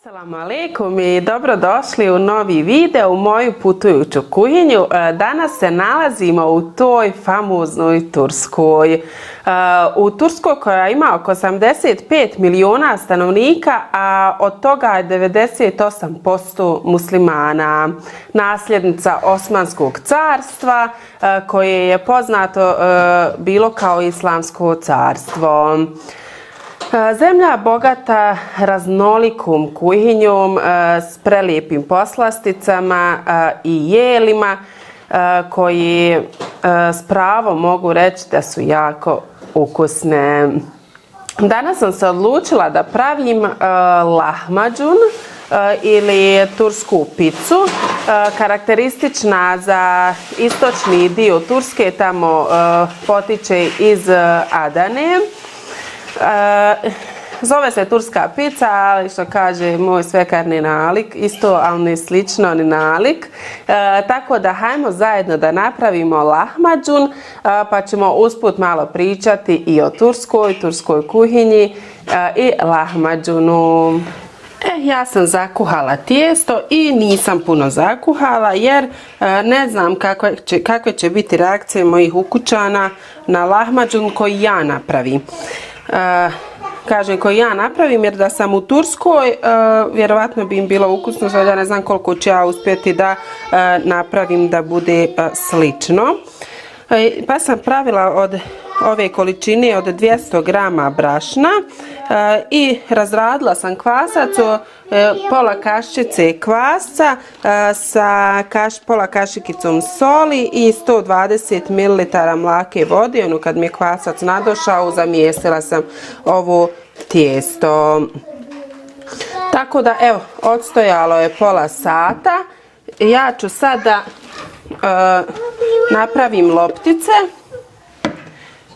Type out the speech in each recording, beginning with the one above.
Assalamu alaikum i dobrodošli u novi video u moju putujuću kuhinju. Danas se nalazimo u toj famoznoj Turskoj. U Turskoj koja ima oko 85 milijuna stanovnika, a od toga je 98% muslimana. Nasljednica Osmanskog carstva koje je poznato bilo kao Islamsko carstvo. Zemlja bogata raznolikom kuhinjom s prelijepim poslasticama i jelima koji s pravom mogu reći da su jako ukusne. Danas sam se odlučila da pravim lahmacun ili tursku picu, karakteristična za istočni dio Turske, tamo potiče iz Adane. Zove se turska pica, ali što kaže moj svekar ni nalik, isto, ali ni slično ni nalik. Tako da hajmo zajedno da napravimo lahmacun, pa ćemo usput malo pričati i o turskoj kuhinji i lahmacunu. Ja sam zakuhala tijesto i nisam puno zakuhala jer ne znam kakve će biti reakcije mojih ukućana na lahmacun koji ja napravim. Kažem koji ja napravim jer da sam u Turskoj vjerovatno bi im bilo ukusno, sad ja ne znam koliko ću ja uspjeti da napravim da bude slično. Pa sam pravila od ove količine od 200 grama brašna i razradila sam kvasac, pola kaščice kvasca sa pola kašikicom soli i 120 ml mlake vode. Kad mi je kvasac nadošao, zamjesila sam ovo tijesto. Tako da evo, odstojalo je pola sata. Ja ću sada napravim loptice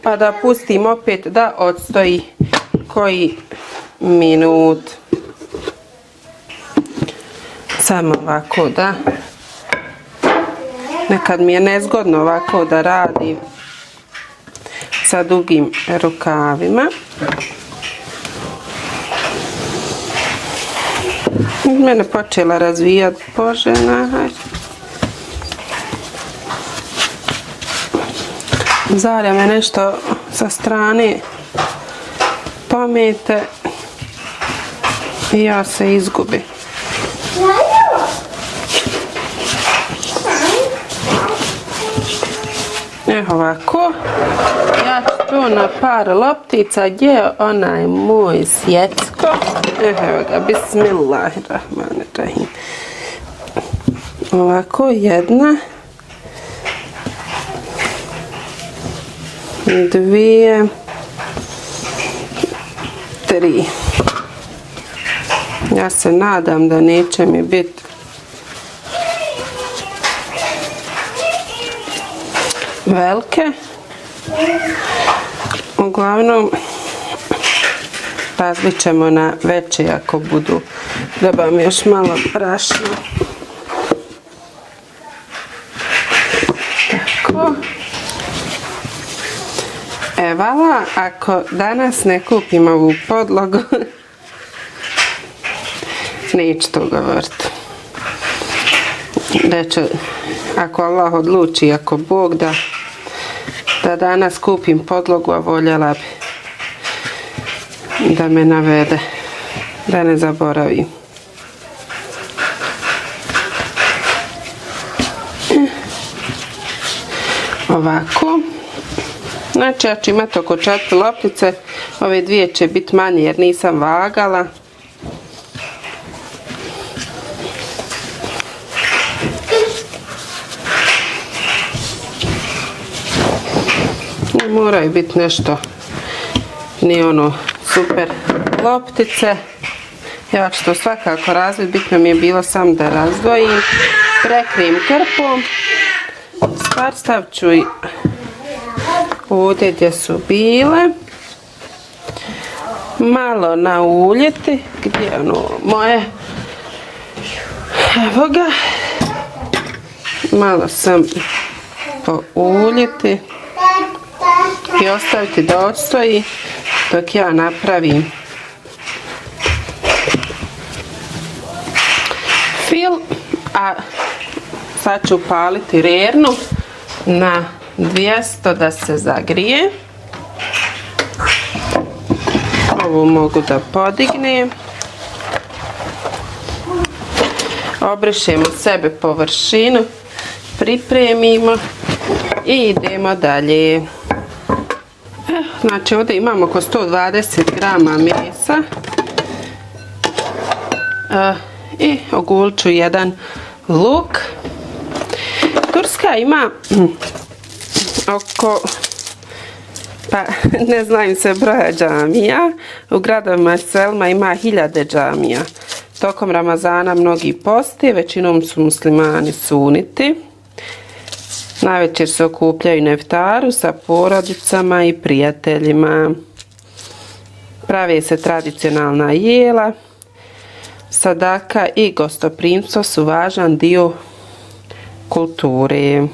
pa da pustim opet da odstoji koji minut. Samo ovako da, nekad mi je nezgodno ovako da radim sa dugim rukavima. Mene počela razvijati požena. Zarja me nešto sa strane pomete i ja se izgubim. Evo ovako, ja ću to na par loptica. Gdje je onaj moj sjecko? Evo ga, bismillahirrahmanirrahim. Ovako, jedna, dvije, tri. Ja se nadam da neće mi biti velike. Uglavnom razbit ćemo na veće ako budu. Dobam još malo prašna. Tako. Evala, ako danas ne kupim ovu podlogu, neću to govoriti. Reću, ako Allah odluči, ako Bog da danas kupim podlogu, a voljela bi da me navede, da ne zaboravim. Ovako. Znači ja ću imati oko 4 loptice, ove dvije će biti manje jer nisam vagala. Ne moraju biti nešto, ni ono super loptice. Ja ću to svakako razviti, bitno mi je bilo sam da razdvojim. Prekrijem krpom, stavit ću i ovdje gdje su bile, malo nauljiti, gdje je ono moje, evo ga, malo sam pouljiti i ostaviti da odstoji dok ja napravim fil, a sad ću upaliti rernu na 200 da se zagrije. Ovo mogu da podignem. Obrišemo sebe površinu, pripremimo i idemo dalje. Znači ovdje imamo oko 120 grama mesa i ogulit ću jedan luk. Turska ima oko, pa ne znam se broja džamija, u gradovima i selima ima 1000 džamija. Tokom Ramazana mnogi poste, većinom su muslimani suniti. Navečer se okupljaju na iftaru sa porodicama i prijateljima. Prave se tradicionalna jela. Sadaka i gostoprimstvo su važan dio kulture.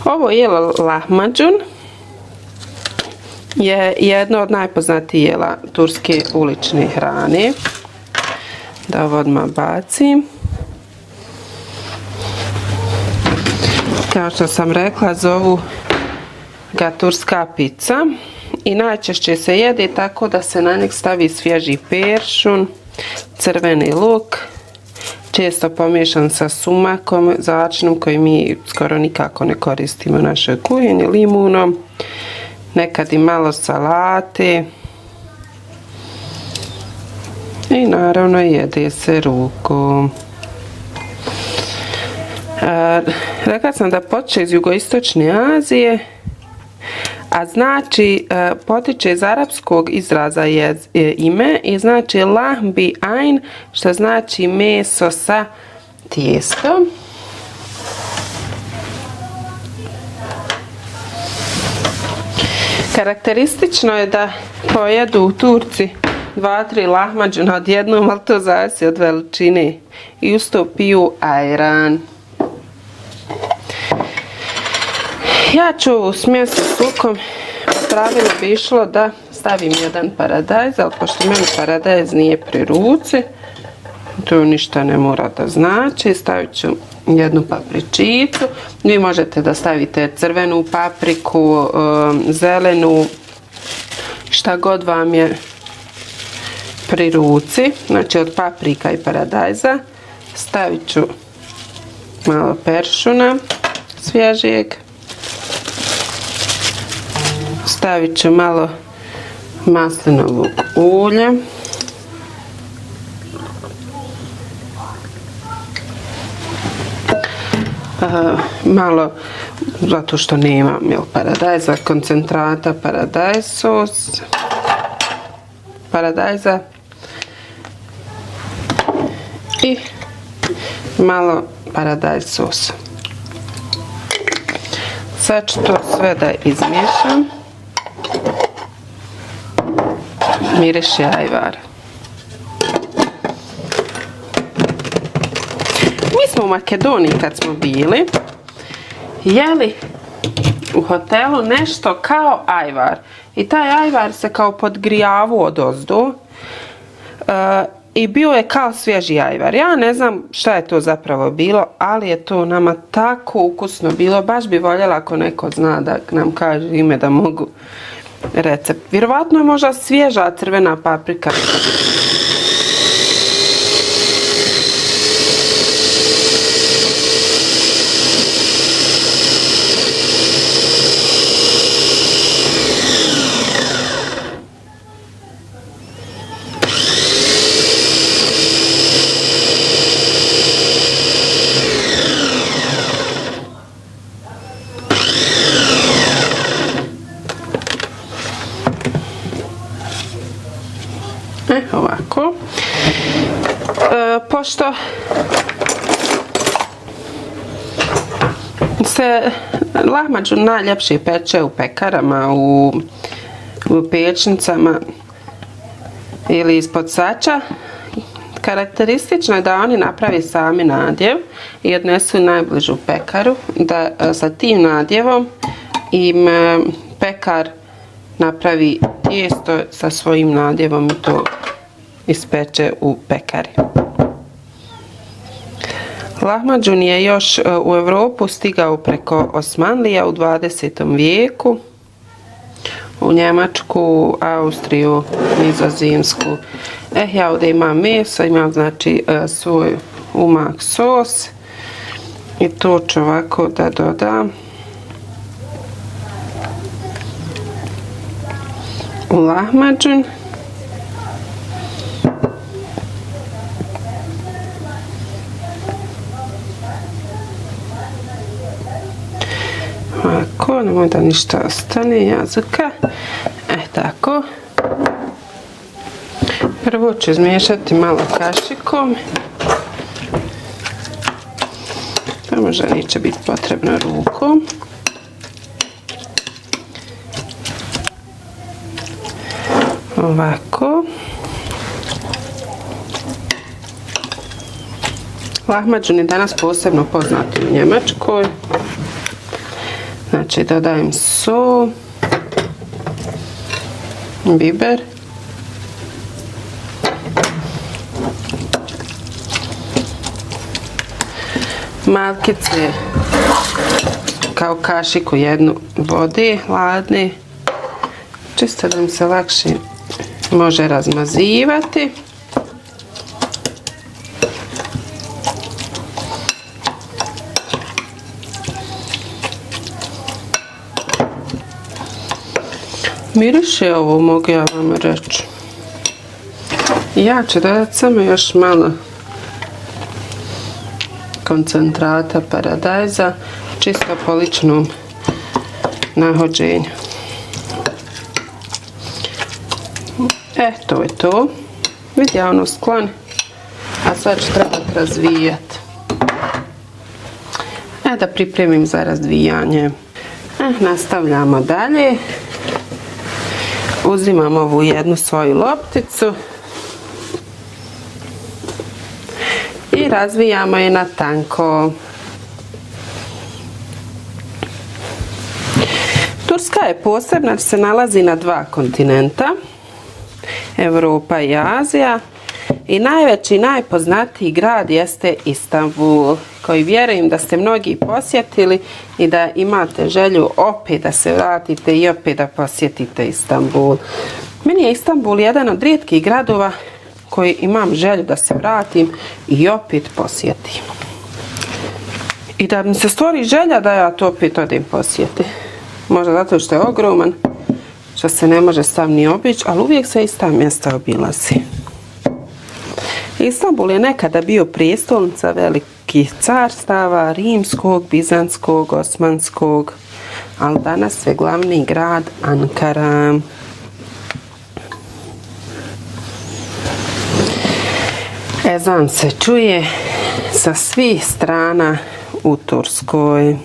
Ovo jelo lahmacun je jedno od najpoznatijih jela turske ulične hrane. Da ovo odmah bacim. Kao što sam rekla, zovu ga turska pizza i najčešće se jede tako da se na njeg stavi svježi peršun, crveni luk, često pomiješan sa sumakom, začinom koji mi skoro nikako ne koristimo u našoj kuhinji, limunom, nekad i malo salate i naravno jede se rukom. Rekla sam da potiče iz jugoistočne Azije, a znači potiče iz arapskog izraza ime i znači lahm bi ain, što znači meso sa tijestom. Karakteristično je da pojedu Turci 2-3 lahmacuna odjednom, ali to zavisi od veličine. I uz to piju ajran. Ja ću ovu smjes s lukom, pravilo bi išlo da stavim jedan paradajz, ali pošto meni paradajz nije pri ruci, to ništa ne mora da znači. Stavit ću jednu papričicu. Vi možete da stavite crvenu papriku, zelenu, šta god vam je pri ruci. Znači od paprika i paradajza stavit ću malo peršuna svježijeg. Stavit ću malo maslinovog ulja. Malo, zato što nemam paradajza, koncentrata paradajz sos, paradajza i malo paradajz sosa. Sad ću to sve da izmiješam. Miriši ajvar. Mi smo u Makedoniji kad smo bili jeli u hotelu nešto kao ajvar. I taj ajvar se kao podgrijavu odozdo i bio je kao svježi ajvar. Ja ne znam šta je to zapravo bilo, ali je to nama tako ukusno bilo. Baš bi voljela ako neko zna da nam kaže ime da mogu recept. Vjerovatno je možda svježa crvena paprika. Ovako. Pošto se lahmacun najljepše peče u pekarama, u pečnicama ili ispod sača, karakteristično je da oni napravi sami nadjev i odnesu najbližu pekaru, da sa tim nadjevom im pekar napravi tijesto sa svojim nadjevom i to ispeče u pekari. Lahmacun je još u Europu stigao preko Osmanlija u 20. vijeku. U Njemačku, Austriju, Nizozemsku. Ja ovdje imam meso, imam znači svoj umak sos. I to ću ovako da dodam u lahmacun. Ovako, nemoj da ništa ostane jazuka. Tako. Prvo ću izmiješati malo kašikom. To možda neće biti potrebno rukom. Ovako. Lahmacun je danas posebno poznat u Njemačkoj. Znači dodajem sol, biber, malkice kao kašiku jednu vode hladne, čisto da mi se lakše može razmazivati. Miriše ovo, mogu ja vam reći. Ja ću dodati samo još malo koncentrata paradajza, čisto po ličnom nahođenju. To je to. Vidi, ja ono skloni. A sad ću trebati razvijati. Da pripremim za razvijanje. Nastavljamo dalje. Uzimam ovu jednu svoju lopticu i razvijamo je na tanko. Turska je posebna jer se nalazi na 2 kontinenta, Europa i Azija, i najveći i najpoznatiji grad jeste Istanbul, koji vjerujem da ste mnogi posjetili i da imate želju opet da se vratite i opet da posjetite Istanbul. Meni je Istanbul jedan od rijetkih gradova koji imam želju da se vratim i opet posjetim. I da mi se stvori želja da ja to opet odem posjeti. Možda zato što je ogroman, što se ne može sam ni obići, ali uvijek se ista mjesta obilazi. Istanbul je nekada bio prijestolnica velikih carstava, rimskog, bizantskog, osmanskog, ali danas je glavni grad Ankara. Ezan se čuje sa svih strana u Turskoj.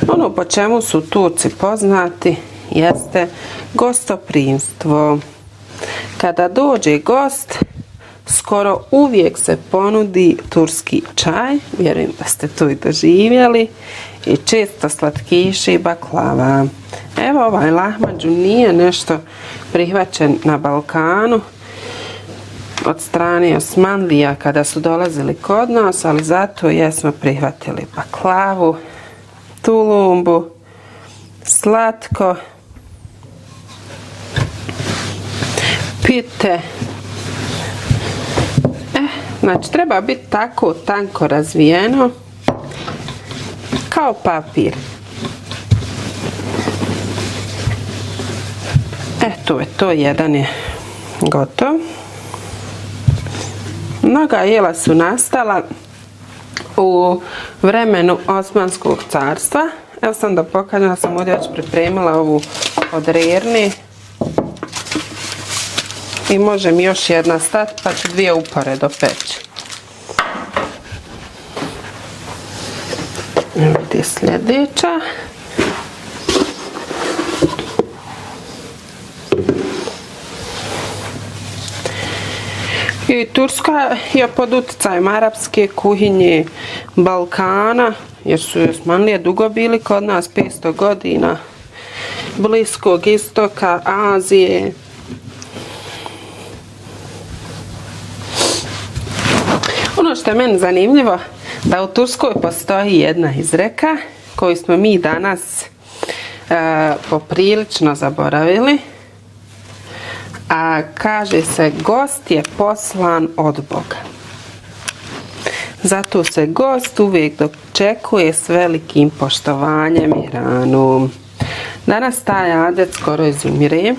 Ono po čemu su Turci poznati jeste gostoprimstvo. Kada dođe gost, skoro uvijek se ponudi turski čaj, vjerujem da ste to i doživjeli, i često slatkiši i baklava. Evo, ovaj lahmacun nije nešto prihvaćen na Balkanu od strane Osmanlija kada su dolazili kod nas, ali zato jesmo prihvatili baklavu, tulumbu, slatko, pite. Znači treba biti tako tanko razvijeno kao papir. To je to, jedan je gotov. Mnoga jela su nastala u vremenu Osmanskog carstva. Evo sam da pokažem da sam ovdje već pripremila ovu od rerne. I može mi još jedna stati, pa ću 2 uporedo peći. Evo je sljedeća. I Turska je pod utjecajem arapske kuhinje, Balkana, jer su Osmanlije dugo bili kod nas, 500 godina, Bliskog istoka, Azije. Ono što je meni zanimljivo, da u Turskoj postoji jedna izreka koju smo mi danas poprilično zaboravili, a kaže se gost je poslan od Boga. Zato se gost uvijek dočekuje s velikim poštovanjem i ranom. Danas taj adet skoro izumire.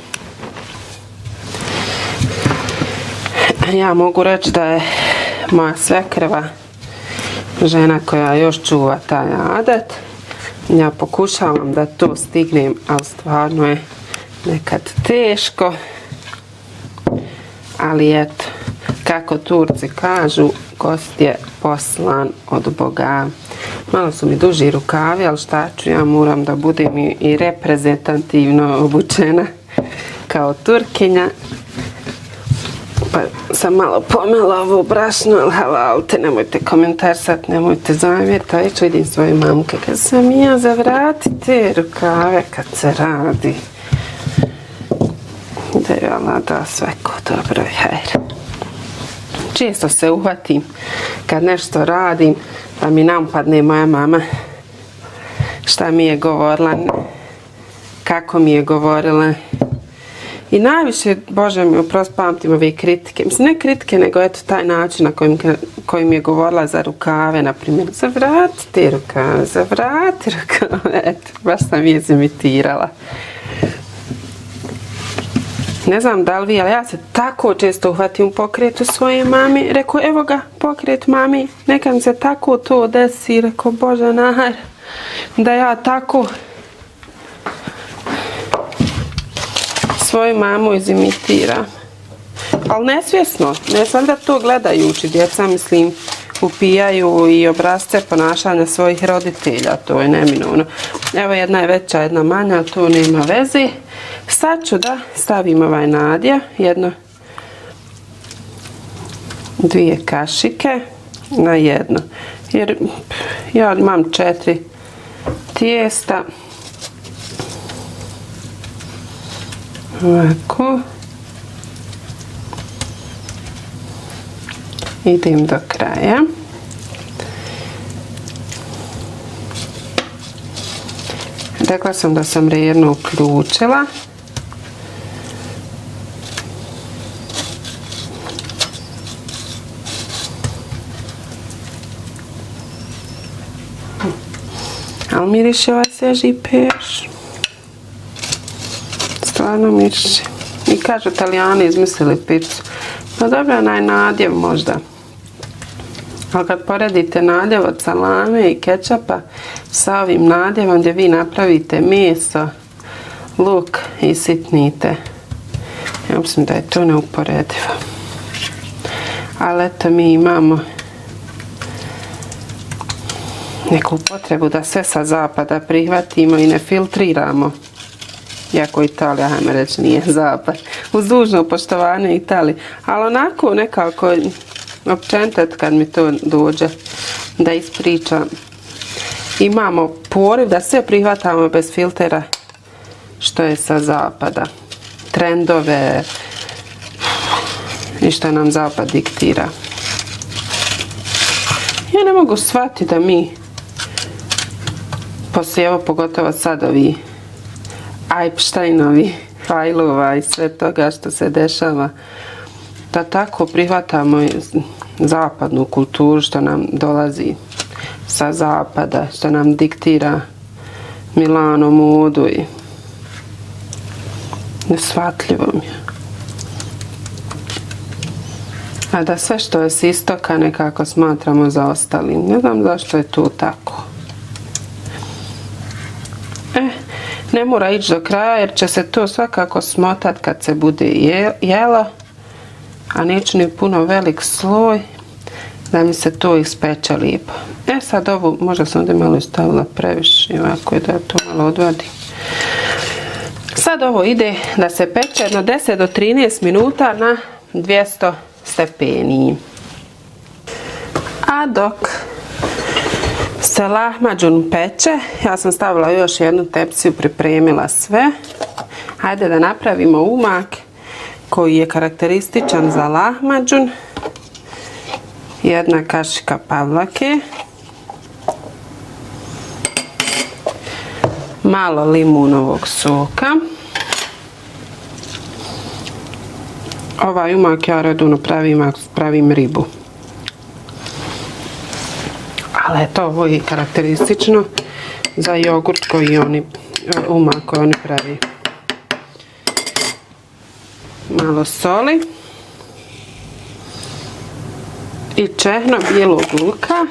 Ja mogu reći da je moja svekrva žena koja još čuva taj adet. Ja pokušavam da to stignem, ali stvarno je nekad teško. Ali eto, kako Turci kažu, gost je poslan od Boga. Malo su mi duži rukavi, ali šta ću, ja moram da budem i reprezentativno obučena kao Turkinja. Pa sam malo pomela ovo brašno, ali halalte, nemojte komentarsat, nemojte zamjeriti. Već vidim svoje mamke kad sam ja zavrati te rukave kad se radi. Da je Allah da sve ko dobro i hajr. Često se uhvatim kad nešto radim da mi napadne moja mama šta mi je govorila, kako mi je govorila. I najviše, Bože mi oprosti, pamtim ove kritike. Mislim, ne kritike, nego eto taj način na kojim je govorila za rukave, na primjer, zavrati te rukave, zavrati rukave. Eto, baš sam je izimitirala. Ne znam da li vi, ali ja se tako često uhvatim u pokretu svoje mami. Rekao, evo ga, pokret mami, neka mi se tako to desi. Rekao, Bože, nahar, da ja tako svoju mamu izimitiram. Ali nesvjesno, ne znam da to gledajući. Djeca, mislim, upijaju i obrasce ponašanja svojih roditelja. To je neminovno. Evo, jedna je veća, jedna manja, to nema veze. Sad ću da stavim ovaj nadja, dvije kašike na jedno. Jer ja imam 4 tijesta. Ovako. Idem do kraja. Rekla sam da sam jedno uključila. Ali miriše ovaj svježi perš. Stvarno miriše. I kažu Italijani izmislili picu. Pa dobro, nadjev možda. Ali kad poredite nadjev od salame i kečapa sa ovim nadjevom gdje vi napravite meso, luk i sitnite. Ja mislim da je to neuporedivo. Ali eto, mi imamo neku potrebu da sve sa zapada prihvatimo i ne filtriramo. Iako Italija, hajme reći, nije zapad. Uz dužno poštovanje Italije. Ali onako nekako općenito kad mi to dođe da ispričam. Imamo poriv da sve prihvatamo bez filtera što je sa zapada. Trendove i što nam zapad diktira. Ja ne mogu shvatiti da mi poslije, evo pogotovo sad ovi Epsteinovi fajlova i sve toga što se dešava, da tako prihvatamo zapadnu kulturu što nam dolazi sa zapada, što nam diktira Milano modu i neshvatljivo mi je. A da sve što je s istoka nekako smatramo za ostalim. Ne znam zašto je to tako. Ne mora ići do kraja jer će se to svakako smotat kad se bude jelo. A neću ni puno velik sloj da mi se to ispeče lijepo. Sad ovo, možda sam ovdje malo stavila previše, ovako je da to malo odvadim. Sad ovo ide da se peče jedno 10 do 13 minuta na 200 stepeni. A dok se lahmadžun peče, ja sam stavila još jednu tepsiju, pripremila sve. Hajde da napravimo umak koji je karakterističan za lahmadžun. 1 kašika pavlake, malo limunovog soka. Ovaj umak ja redovno pravim ribu. Ali eto, ovo je karakteristično za jogurt koji oni, umak koji oni pravi. Malo soli. I čehno bijelog luka.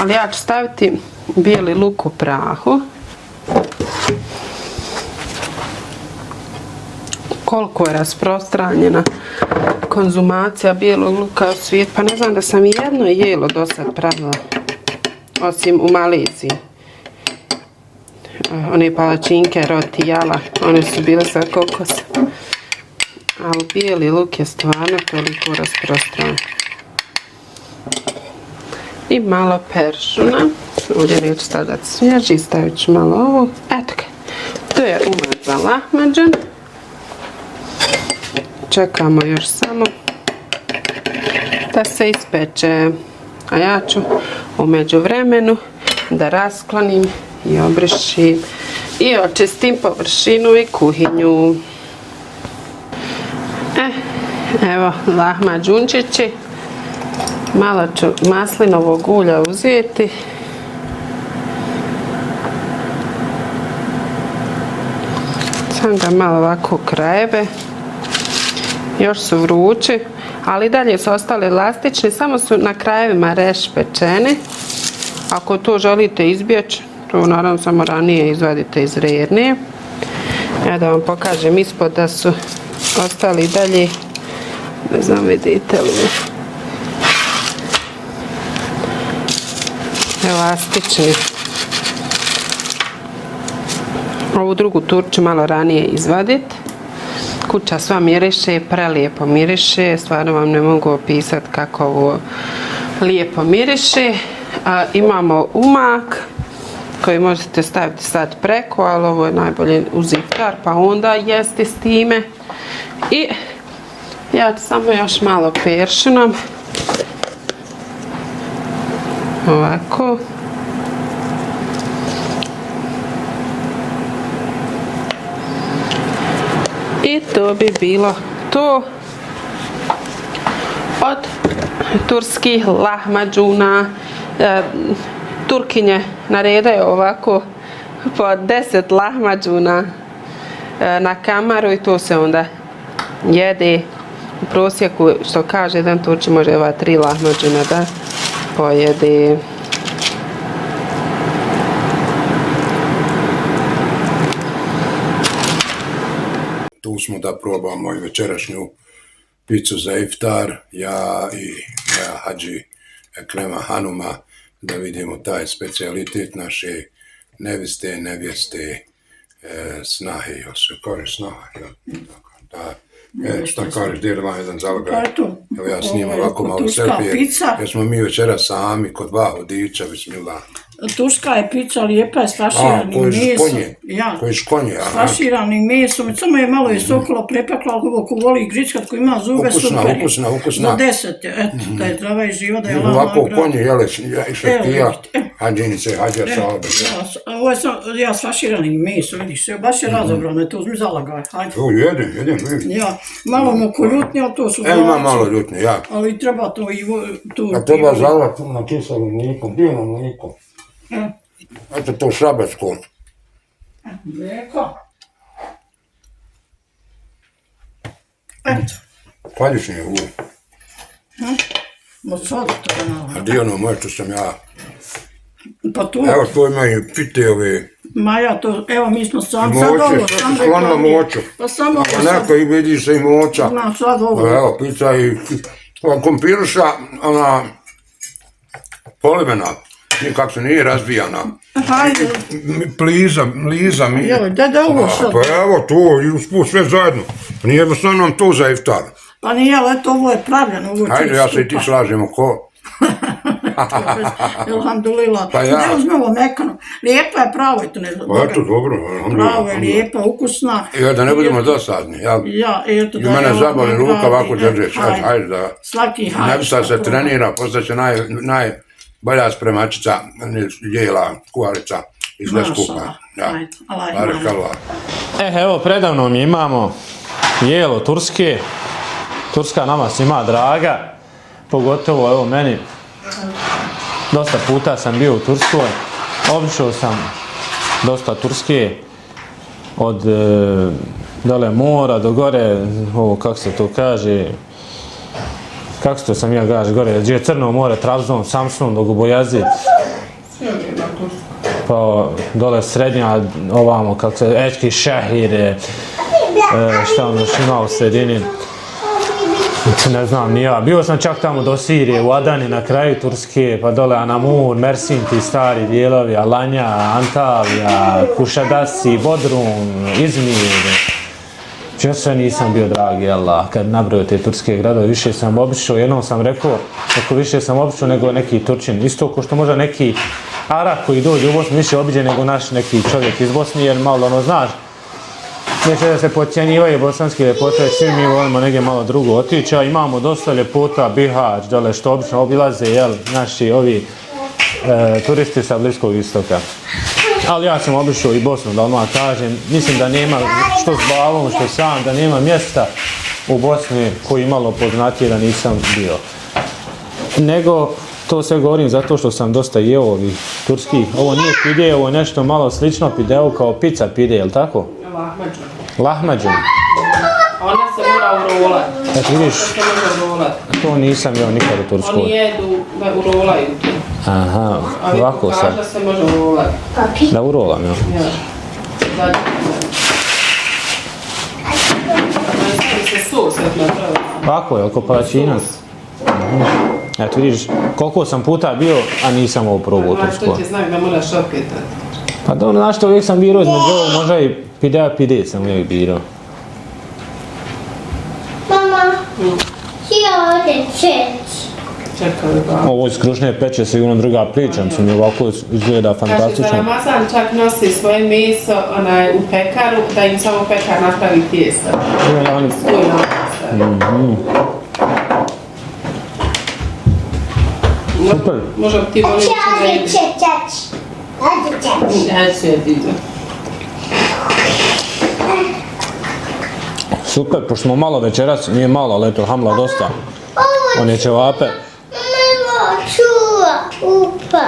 Ali ja ću staviti bijeli luk u prahu. Koliko je rasprostranjena konzumacija bijelog luka u svijetu. Pa ne znam da sam jedno jelo do sad pravila. Osim u Maleziji. One palačinke, roti, jala. One su bile sa kokosa. Ali bijeli luk je stvarno toliko rasprostranjen. I malo peršuna. Ovdje neću stavljati svježi. Stavit ću malo ovo. Eto ga. To je umak za lahmadžan. Čekamo još samo da se ispeče. A ja ću u međuvremenu da rasklonim i obrišim i očistim površinu i kuhinju. Evo lahmadžunčići. Malo ću maslinovog ulja uzeti. Sam ga malo ovako u krajeve. Još su vrući, ali dalje su ostali elastični, samo su na krajevima reš pečeni. Ako to želite izbjeći, to naravno samo ranije izvadite iz rernije. Ja da vam pokažem ispod da su ostali dalje, ne znam vidite li, elastični. Ovu drugu turku ću malo ranije izvaditi. Kuća sva miriše, prelijepo miriše, stvarno vam ne mogu opisati kako ovo lijepo miriše. Imamo umak koji možete staviti sad preko, ali ovo je najbolje uz iftar pa onda jesti s time. I ja ću samo još malo peršinom. Ovako. I to bi bilo to od turskih lahmadžuna. Turkinje naredaju ovako po 10 lahmadžuna na kamaru i to se onda jede u prosjeku, što kaže jedan Turči može 3 lahmadžuna da pojede. Tu smo da probamo i večerašnju picu za iftar, ja i moja hadži Ekrema Hanuma, da vidimo taj specijalitet naše nevjeste, snahe, kaže snaha, da. Šta kažeš, gdje vam jedan zalogaj? Evo ja snimam ovako malo selfije, jer smo mi večera sami kod 2 vodiča, bismillah. Turska je pica lijepa, s faširanim mesom. Koji škonje, s faširanim mesom, samo je malo je sokolo prepekla, ali ko voli gričkat, ko ima zube super. Ukusna. Do 10, eto, da je zdrava i živa, da je Allah ovako nagrada. konje, jele, šehtija, hađinice, hađa salbe. Ovo je ja s faširanim mesom, vidiš, sve baš je razobrano, to uzmi zalagaj, hajde. Jo, jedem. Ja, malo moko ljutnje, ali to su Ima malo ljutnje, ja. ali treba to i tu. A treba zalat na kiselim mlijekom, bijelom mlijekom. Eto to šabatsko. Mlijeko. Eto. Kvalični je uvijek. Ma sad to je malo. A dio ono moje što sam ja. Pa tu. Evo što imaju pite ove. Maja, to, evo mi smo sad Moće, ovo, što sam ti sklonila moću. Pa samo ovo A sad. neko i vidi se i moća. Na, sad ovo. Evo, pizza i kompiruša, ona polimena, nikak se nije razvijana. Hajde. Liza mi. Joj, da ovo sad. Pa evo to, i usput sve zajedno. Nije jednostavno nam to za iftar. Pa nije, ali eto, ovo je pravljeno. Ovo Hajde, ja se i ti slažemo ko. Elhamdulillah. Pa ja. Ne uzme ovo mekano. Lijepa je, pravo je to, ne znam. Pa eto, dobro. Pravo je, lijepa, ukusna. I da ne budemo dosadni. Ja, eto I da mene je ovo zaboli ruka nagradi. ovako držiš. Hajde da... Svaki hajde. Ne bi sad se trenira, postaće najbolja spremačica, jela, kuharica iz Leskupa. Ajde, Allah je Barekallah. Evo, predavno mi imamo jelo turske. Turska nama svima draga. Pogotovo, evo, meni. Dosta puta sam bio u Turskoj. Obišao sam dosta Turske. Od dole mora do gore, ovo kako se to kaže, kako se to sam ja kaže, gore, gdje je Crno more, Trabzon, Samsun, Bogobojazid. Pa dole srednja, ovamo, kako se, Ečki Šehir, šta ono još ima u sredini. Ne znam, ni ja. Bio sam čak tamo do Sirije, u Adani, na kraju Turske, pa dole Anamur, Mersin, ti stari dijelovi, Alanja, Antalija, Kušadasi, Bodrum, Izmir. Čeo sve nisam bio, dragi Allah, kad nabrojio te turske gradove, više sam obišao, jednom sam rekao, ako više sam obišao nego neki Turčin. Isto ko što možda neki Arab koji dođe u Bosnu više obiđe nego naš neki čovjek iz Bosne, jer malo ono znaš, neće da se podcjenjivaju bosanski ljepote, svi mi volimo negdje malo drugo otići, a imamo dosta ljepota, Bihać, dole što obično obilaze, jel, naši ovi turisti sa Bliskog istoka. Ali ja sam obišao i Bosnu, da odmah kažem, mislim da nema, što s bavom, što sam, da nema mjesta u Bosni koji malo poznatije da nisam bio. Nego, to sve govorim zato što sam dosta jeo ovih turskih. Ovo nije pide, ovo je nešto malo slično pideu kao pizza pide, jel tako? Lahmađun. Lahmađun. Ona se mora urolati. Eto vidiš, To se može urolati. to nisam jeo nikad u Turskoj. Oni jedu, urolaju to. Aha, A vi ovako sad. každa se može urolati. Da urolam, jel? Ja. Zadnji. Stavi se sos, jak napravi. Ovako je, oko palačina. Eto vidiš, koliko sam puta bio, a nisam ovo probao u Znaš, to Turskoj. ti znak da moraš opetati. Pa dobro, znaš što, uvijek sam birao između ovo, možda i pide sam uvijek birao. Mama, htio ode čeć. Čekaj, ba. Ovo iz krušne peče sigurno druga priča, mi ovako izgleda Kaže, za fantastično. Ramazan čak nosi svoje meso u pekaru, da im samo pekar napravi tijesto. Svoj napravi. Super. Možda ti voliš Htio da ode jediš. čeć. Ode čeć. Ja ću je diđu. Super, pošto smo malo večeras, nije malo, ali eto, hamla dosta. One ćevape. Mama, čuva, upa.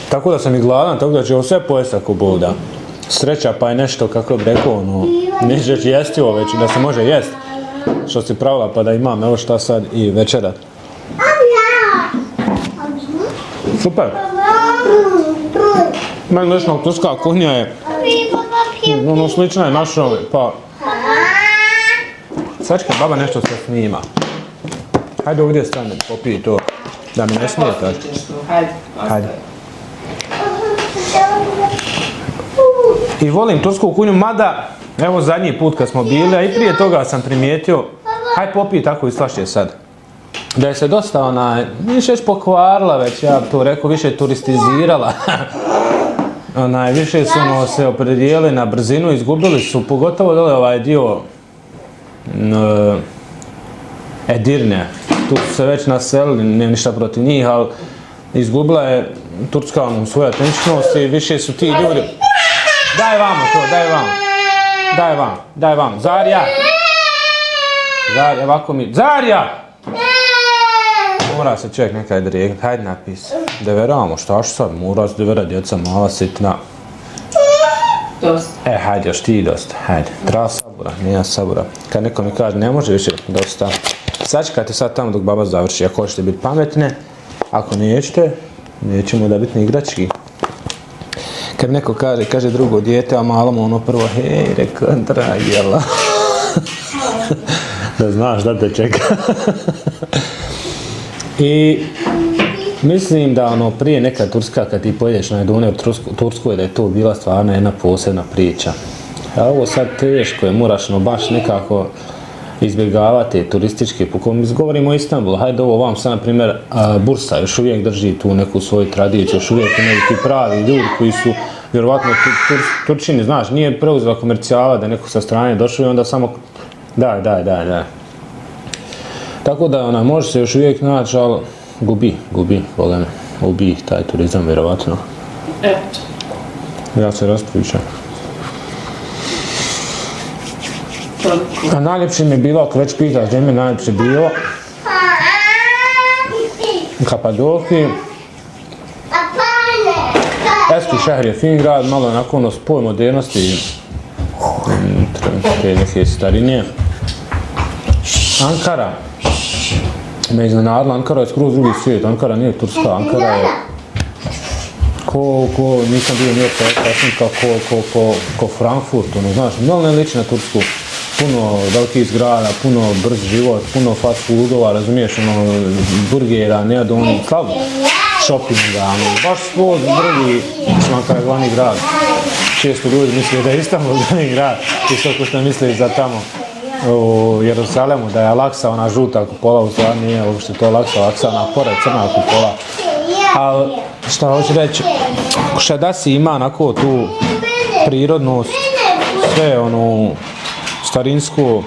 Tako da sam i gladan, tako da ću ovo sve pojesti ako Bog da. Sreća pa je nešto, kako bi rekao, ono, neće reći jestivo već, da se može jest. Što si pravila, pa da imam, evo šta sad i večerat. Super. Meni lično turska kuhnja je, ono, slična je našoj, pa... Sačka, baba nešto se snima. Hajde ovdje stane, popij to, da mi ne smijetaš. Hajde, Hajde. I volim tursku kuhinju, mada, evo zadnji put kad smo bili, a i prije toga sam primijetio, hajde popij tako i slašće sad. Da je se dosta nije još pokvarila već, ja to rekao, više turistizirala. Više su se opredijeli na brzinu, izgubili su, pogotovo dole ovaj dio Edirne. Tu su se već naselili, nema ništa protiv njih, ali izgubila je Turska svoju autentičnost i više su ti ljudi... Daj vamo to, daj vam, Zarja! Zarja, ovako mi... Zarja! Mora se čovjek nekaj dregnuti, hajde napis. Deveramo, šta što sad, mora se devera, djeca mala, sitna. Dosta. Hajde, još ti dosta, hajde. Treba sabura, nije sabura. Kad neko mi kaže, ne može više, dosta. Sačekajte sad tamo dok baba završi, ako hoćete biti pametne. Ako nećete, nećemo da biti ni igrački. Kad neko kaže drugo dijete, a malo mu ono prvo, hej, rekao, dragi Allah. Da znaš da te čeka. I mislim da prije neka Turska, kad ti pojedeš na jedune u Turskoj, da je to bila stvarno jedna posebna priča. A ovo sad teško je, moraš baš nekako izbjegavati turističke, pokom govorimo o Istanbulu, hajde ovo vam sad, na primjer, Bursa još uvijek drži tu neku svoju tradiciju, još uvijek imaju ti pravi ljudi koji su, vjerovatno, Turčini, znaš, nije preuzela komercijala da je neko sa strane došao i onda samo, daj. Tako da, može se još uvijek naći, ali gubi, bogame, ubi ih taj turizam, vjerovatno. Eto. Ja se raspričam. A najljepše mi je bilo, ako već pitaš gdje mi je najljepše bilo, u Kapadokiji. Eski šehr je fin grad, malo onako ono spoj modernosti i te neke starinije. Ankara me iznenadila, Ankara je skroz drugi svijet, Ankara nije Turska, Ankara je nisam bio nije ko Frankfurt, ono, znaš, malo ne liči na Tursku. Puno velikih zgrada, puno brz život, puno fast foodova, razumiješ, ono, burgera, ne da ono, slabo shoppinga, ono, baš svoj drugi, Ankara je glavni grad. Često ljudi misle da je Istanbul glavni grad, isto ko što misli za tamo u Jerusalemu, da je Al-Aqsa, ona žuta kupola, u stvari nije uopšte to Al-Aqsa, ona pored crna kupola. Ali, šta hoću reći, Šadasi ima onako tu prirodnost, sve ono, starinsku,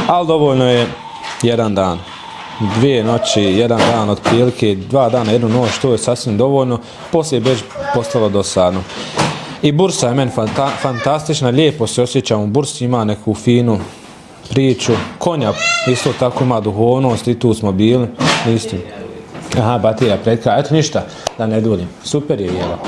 ali dovoljno je jedan dan. 2 noći, jedan dan otprilike, 2 dana, 1 noć, to je sasvim dovoljno. Poslije je već postalo dosadno. I Bursa je meni fantastična, lijepo se osjećam u Bursi, ima neku finu priču. Konja isto tako ima duhovnost i tu smo bili. Isto. Aha, baterija pred kraj. Eto ništa, da ne duljim. Super je jelo.